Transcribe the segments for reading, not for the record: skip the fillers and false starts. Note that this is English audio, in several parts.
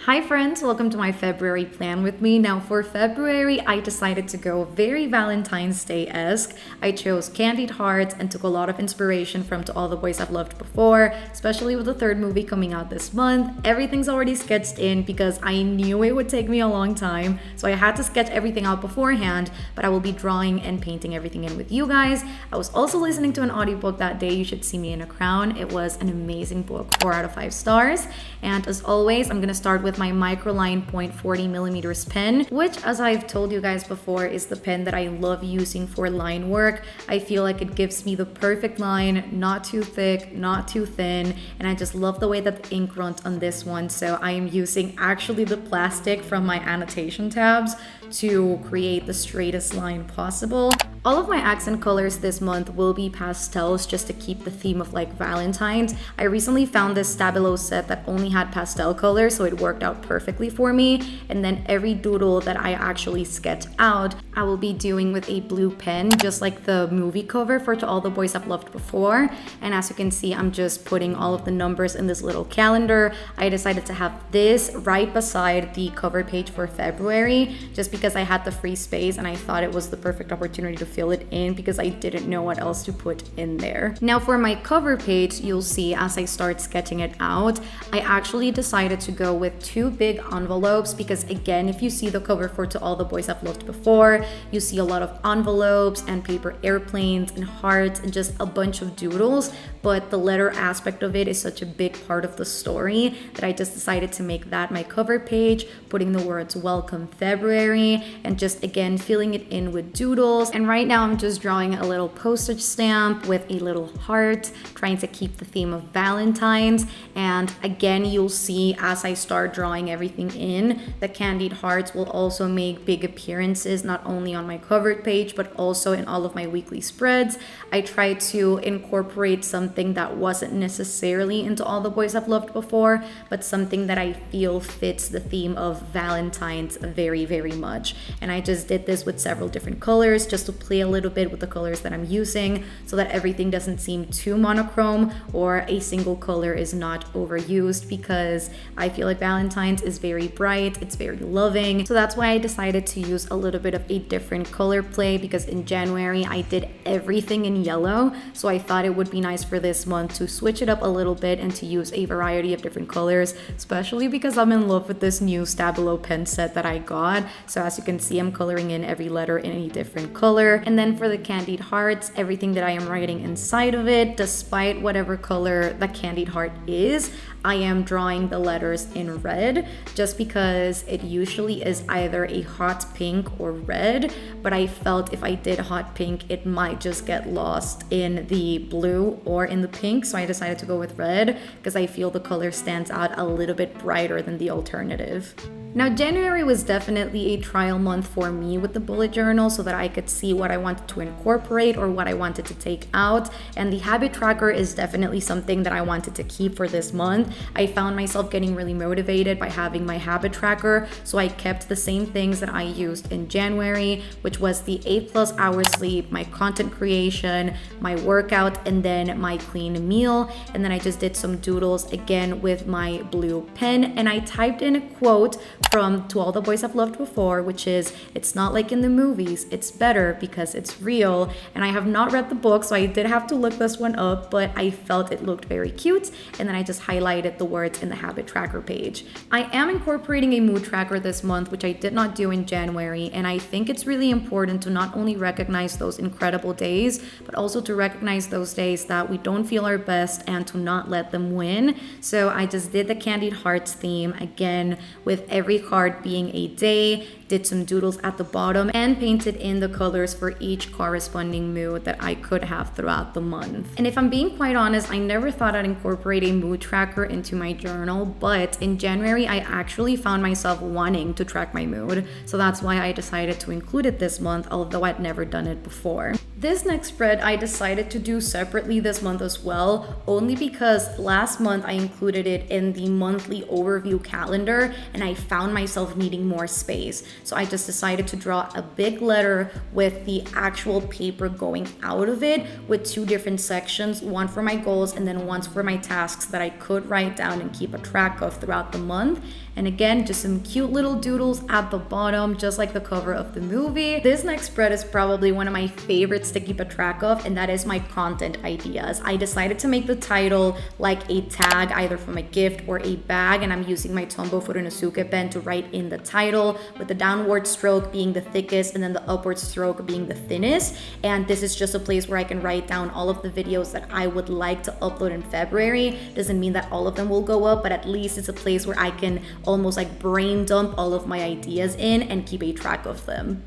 Hi friends, welcome to my February plan with me. Now for February, I decided to go very Valentine's Day-esque. I chose candied hearts and took a lot of inspiration from To All the Boys I've Loved Before, especially with the third movie coming out this month. Everything's already sketched in because I knew it would take me a long time, so I had to sketch everything out beforehand, but I will be drawing and painting everything in with you guys. I was also listening to an audiobook that day, You Should See Me in a Crown. It was an amazing book, 4 out of 5 stars. And as always, I'm gonna start with my Microline 0.40mm pen, which, as I've told you guys before, is the pen that I love using for line work. I feel like it gives me the perfect line, not too thick, not too thin, and I just love the way that the ink runs on this one. So I am using actually the plastic from my annotation tabs to create the straightest line possible. All of my accent colors this month will be pastels, just to keep the theme of like Valentine's. I recently found this Stabilo set that only had pastel colors, so it worked out perfectly for me. And then every doodle that I actually sketch out, I will be doing with a blue pen, just like the movie cover for To All the Boys I've Loved Before. And as you can see, I'm just putting all of the numbers in this little calendar. I decided to have this right beside the cover page for February, just because I had the free space and I thought it was the perfect opportunity to fill it in because I didn't know what else to put in there. Now for my cover page, you'll see as I start sketching it out, I actually decided to go with 2 big envelopes because, again, if you see the cover for To All the Boys I've Loved Before, you see a lot of envelopes and paper airplanes and hearts and just a bunch of doodles, but the letter aspect of it is such a big part of the story that I just decided to make that my cover page, putting the words Welcome February and just, again, filling it in with doodles. And right now I'm just drawing a little postage stamp with a little heart, trying to keep the theme of Valentine's. And again, you'll see as I start drawing everything in, the candied hearts will also make big appearances, not only on my cover page, but also in all of my weekly spreads. I try to incorporate something that wasn't necessarily into All the Boys I've Loved Before, but something that I feel fits the theme of Valentine's very, very much. And I just did this with several different colors just to play a little bit with the colors that I'm using so that everything doesn't seem too monochrome or a single color is not overused, because I feel like Valentine's is very bright, it's very loving. So that's why I decided to use a little bit of a different color play, because in January I did everything in yellow. So I thought it would be nice for this month to switch it up a little bit and to use a variety of different colors, especially because I'm in love with this new Stabilo pen set that I got. So as you can see, I'm coloring in every letter in a different color. And then for the candied hearts, everything that I am writing inside of it, despite whatever color the candied heart is, I am drawing the letters in red, just because it usually is either a hot pink or red, but I felt if I did hot pink, it might just get lost in the blue or in the pink, so I decided to go with red because I feel the color stands out a little bit brighter than the alternative. Now, January was definitely a trial month for me with the bullet journal so that I could see what I wanted to incorporate or what I wanted to take out. And the habit tracker is definitely something that I wanted to keep for this month. I found myself getting really motivated by having my habit tracker, so I kept the same things that I used in January, which was the 8+ hours sleep, my content creation, my workout, and then my clean meal. And then I just did some doodles again with my blue pen, and I typed in a quote from To All the Boys I've Loved Before, which is, "It's not like in the movies, it's better because it's real." And I have not read the book, so I did have to look this one up, but I felt it looked very cute, and then I just highlighted the words in the habit tracker page. I am incorporating a mood tracker this month, which I did not do in January, and I think it's really important to not only recognize those incredible days, but also to recognize those days that we don't feel our best and to not let them win. So I just did the candied hearts theme again, with every card being a day, did some doodles at the bottom, and painted in the colors for each corresponding mood that I could have throughout the month. And if I'm being quite honest, I never thought I'd incorporate a mood tracker into my journal, but in January I actually found myself wanting to track my mood, so that's why I decided to include it this month, although I'd never done it before. This next spread I decided to do separately this month as well, only because last month I included it in the monthly overview calendar and I found myself needing more space. So I just decided to draw a big letter with the actual paper going out of it with two different sections, one for my goals and then one for my tasks that I could write down and keep a track of throughout the month. And again, just some cute little doodles at the bottom, just like the cover of the movie. This next spread is probably one of my favorites to keep a track of, and that is my content ideas. I decided to make the title like a tag, either from a gift or a bag, and I'm using my Tombow Furunosuke pen to write in the title, with the downward stroke being the thickest and then the upward stroke being the thinnest. And this is just a place where I can write down all of the videos that I would like to upload in February. Doesn't mean that all of them will go up, but at least it's a place where I can almost like brain dump all of my ideas in and keep a track of them.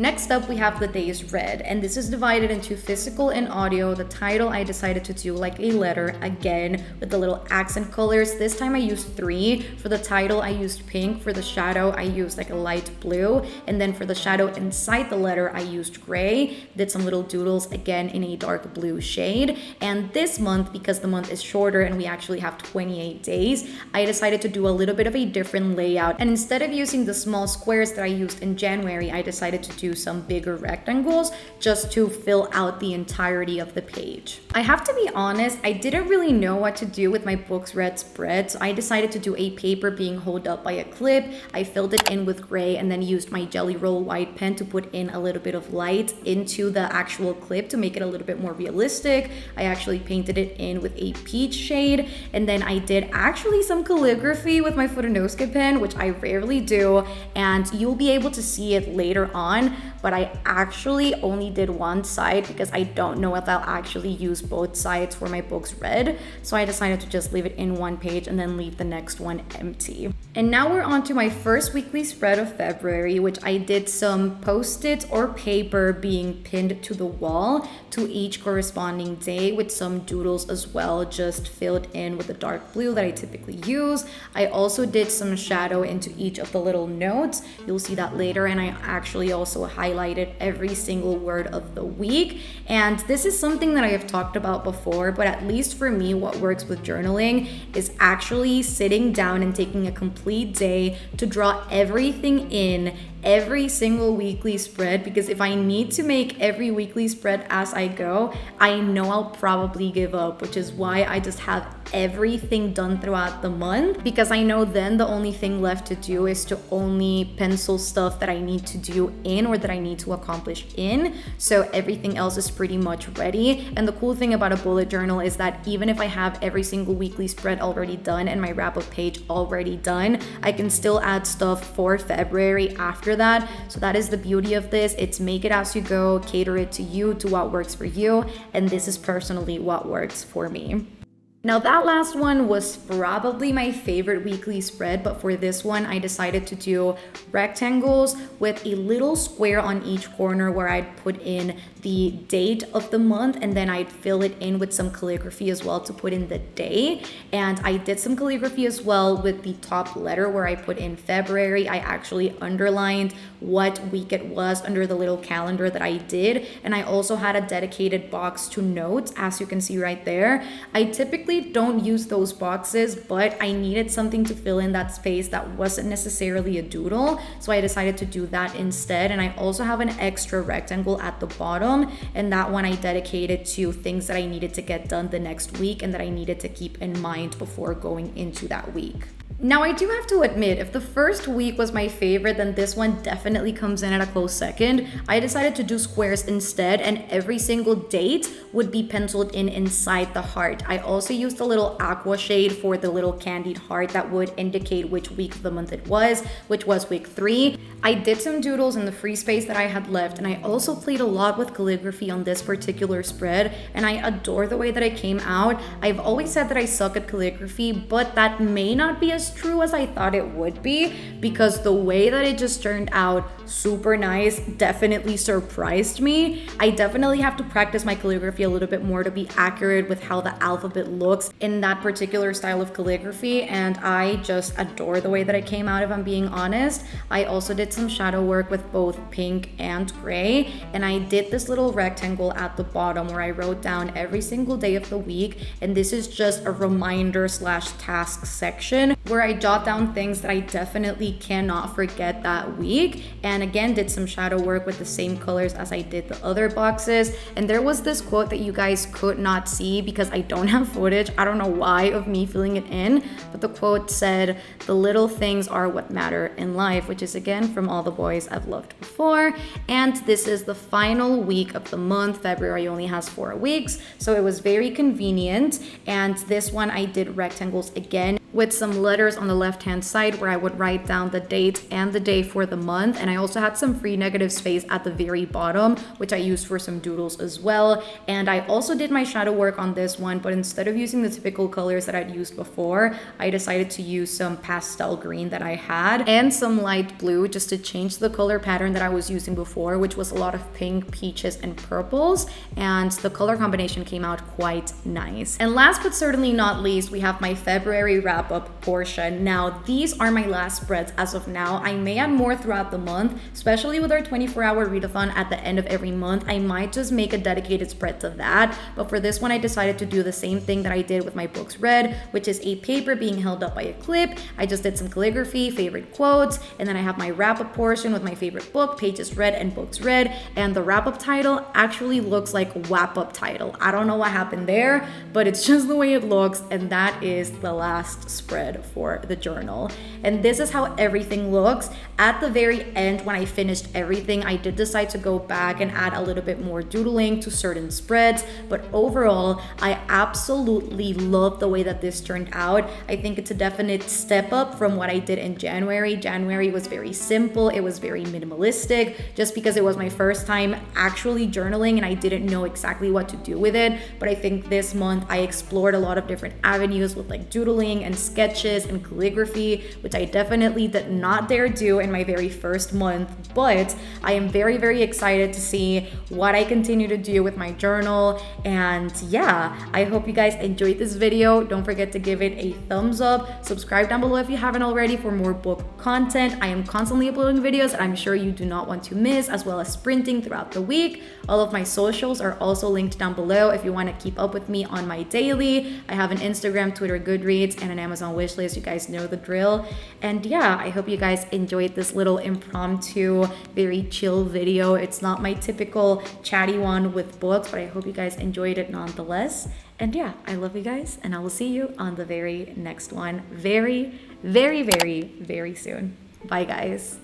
Next up, we have the days read, and this is divided into physical and audio. The title I decided to do like a letter, again with the little accent colors. This time I used 3. For the title, I used pink. For the shadow, I used like a light blue. And then for the shadow inside the letter, I used gray. Did some little doodles, again in a dark blue shade. And this month, because the month is shorter and we actually have 28 days, I decided to do a little bit of a different layout. And instead of using the small squares that I used in January, I decided to do some bigger rectangles just to fill out the entirety of the page. I have to be honest, I didn't really know what to do with my books read spread, so I decided to do a paper being held up by a clip. I filled it in with gray and then used my Jelly Roll white pen to put in a little bit of light into the actual clip to make it a little bit more realistic. I actually painted it in with a peach shade, and then I did actually some calligraphy with my Furunosuke pen, which I rarely do, and you'll be able to see it later on. But I actually only did one side because I don't know if I'll actually use both sides for my books read. So I decided to just leave it in one page and then leave the next one empty. And now we're on to my first weekly spread of February, which I did some post-its or paper being pinned to the wall to each corresponding day with some doodles as well, just filled in with the dark blue that I typically use. I also did some shadow into each of the little notes. You'll see that later, and I actually also highlighted every single word of the week. And this is something that I have talked about before, but at least for me, what works with journaling is actually sitting down and taking a complete day to draw everything in every single weekly spread, because if I need to make every weekly spread as I go, I know I'll probably give up, which is why I just have everything done throughout the month, because I know then the only thing left to do is to only pencil stuff that I need to do in or that I need to accomplish in. So everything else is pretty much ready. And the cool thing about a bullet journal is that even if I have every single weekly spread already done and my wrap-up page already done, I can still add stuff for February after that. So that is the beauty of this. It's make it as you go, cater it to you, to what works for you, and this is personally what works for me. Now that last one was probably my favorite weekly spread, but for this one I decided to do rectangles with a little square on each corner where I'd put in the date of the month, and then I'd fill it in with some calligraphy as well to put in the day. And I did some calligraphy as well with the top letter where I put in February. I actually underlined what week it was under the little calendar that I did, and I also had a dedicated box to notes, as you can see right there. I typically don't use those boxes, but I needed something to fill in that space that wasn't necessarily a doodle, so I decided to do that instead. And I also have an extra rectangle at the bottom, and that one I dedicated to things that I needed to get done the next week and that I needed to keep in mind before going into that week. Now, I do have to admit, if the first week was my favorite, then this one definitely comes in at a close second. I decided to do squares instead, and every single date would be penciled in inside the heart. I also used a little aqua shade for the little candied heart that would indicate which week of the month it was, which was week 3. I did some doodles in the free space that I had left, and I also played a lot with calligraphy on this particular spread, and I adore the way that it came out. I've always said that I suck at calligraphy, but that may not be as true as I thought it would be, because the way that it just turned out super nice definitely surprised me. I definitely have to practice my calligraphy a little bit more to be accurate with how the alphabet looks in that particular style of calligraphy, and I just adore the way that it came out, if I'm being honest. I also did did some shadow work with both pink and gray, and I did this little rectangle at the bottom where I wrote down every single day of the week, and this is just a reminder slash task section where I jot down things that I definitely cannot forget that week. And again, did some shadow work with the same colors as I did the other boxes. And there was this quote that you guys could not see because I don't have footage, I don't know why, of me filling it in, but the quote said, "The little things are what matter in life," which is again from All the Boys I've Loved Before. And this is the final week of the month. February only has 4 weeks, so it was very convenient. And this one I did rectangles again with some letters on the left hand side where I would write down the date and the day for the month. And I also had some free negative space at the very bottom, which I used for some doodles as well. And I also did my shadow work on this one, but instead of using the typical colors that I'd used before, I decided to use some pastel green that I had and some light blue just to change the color pattern that I was using before, which was a lot of pink, peaches, and purples. And the color combination came out quite nice. And last but certainly not least, we have my February wrap up portion. Now, these are my last spreads as of now. I may add more throughout the month, especially with our 24-hour readathon at the end of every month. I might just make a dedicated spread to that. But for this one, I decided to do the same thing that I did with my books read, which is a paper being held up by a clip. I just did some calligraphy, favorite quotes, and then I have my wrap up portion with my favorite book, pages read, and books read. And the wrap up title actually looks like wrap up title. I don't know what happened there, but it's just the way it looks. And that is the last spread for the journal. And this is how everything looks. At the very end, when I finished everything, I did decide to go back and add a little bit more doodling to certain spreads, but overall I absolutely love the way that this turned out. I think it's a definite step up from what I did in January. January was very simple, it was very minimalistic, just because it was my first time actually journaling and I didn't know exactly what to do with it. But I think this month I explored a lot of different avenues with like doodling and sketches and calligraphy, which I definitely did not dare do in my very first month. But I am very, very excited to see what I continue to do with my journal. And yeah, I hope you guys enjoyed this video. Don't forget to give it a thumbs up. Subscribe down below if you haven't already for more book content. I am constantly uploading videos that I'm sure you do not want to miss, as well as sprinting throughout the week. All of my socials are also linked down below if you want to keep up with me on my daily. I have an Instagram, Twitter, Goodreads, and an Amazon wishlist. You guys know the drill. And yeah, I hope you guys enjoyed this little impromptu, very chill video. It's not my typical chatty one with books, but I hope you guys enjoyed it nonetheless. And yeah, I love you guys, and I will see you on the very next one very, very, very, very soon. Bye, guys.